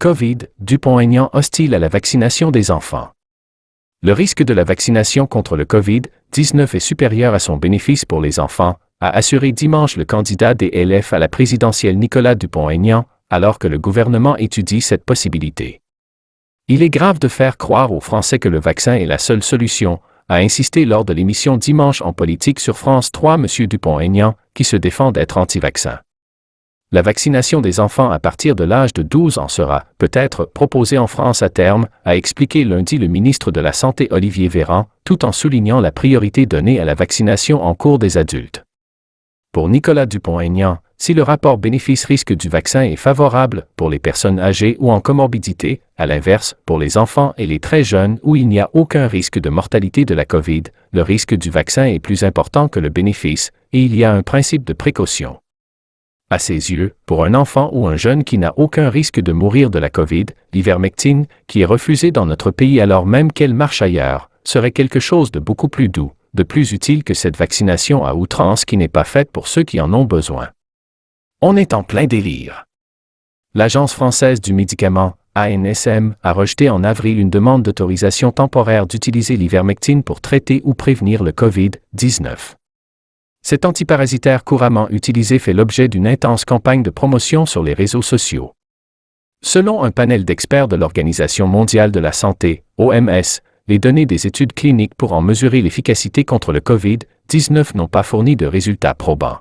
COVID, Dupont-Aignan hostile à la vaccination des enfants. Le risque de la vaccination contre le COVID-19 est supérieur à son bénéfice pour les enfants, a assuré dimanche le candidat des LF à la présidentielle Nicolas Dupont-Aignan, alors que le gouvernement étudie cette possibilité. Il est grave de faire croire aux Français que le vaccin est la seule solution, a insisté lors de l'émission Dimanche en politique sur France 3 M. Dupont-Aignan, qui se défend d'être anti-vaccin. La vaccination des enfants à partir de l'âge de 12 ans sera, peut-être, proposée en France à terme, a expliqué lundi le ministre de la Santé Olivier Véran, tout en soulignant la priorité donnée à la vaccination en cours des adultes. Pour Nicolas Dupont-Aignan, si le rapport bénéfice-risque du vaccin est favorable pour les personnes âgées ou en comorbidité, à l'inverse, pour les enfants et les très jeunes où il n'y a aucun risque de mortalité de la COVID, le risque du vaccin est plus important que le bénéfice, et il y a un principe de précaution. À ses yeux, pour un enfant ou un jeune qui n'a aucun risque de mourir de la COVID, l'ivermectine, qui est refusée dans notre pays alors même qu'elle marche ailleurs, serait quelque chose de beaucoup plus doux, de plus utile que cette vaccination à outrance qui n'est pas faite pour ceux qui en ont besoin. On est en plein délire. L'Agence française du médicament, ANSM, a rejeté en avril une demande d'autorisation temporaire d'utiliser l'ivermectine pour traiter ou prévenir le COVID-19. Cet antiparasitaire couramment utilisé fait l'objet d'une intense campagne de promotion sur les réseaux sociaux. Selon un panel d'experts de l'Organisation mondiale de la santé, OMS, les données des études cliniques pour en mesurer l'efficacité contre le COVID-19 n'ont pas fourni de résultats probants.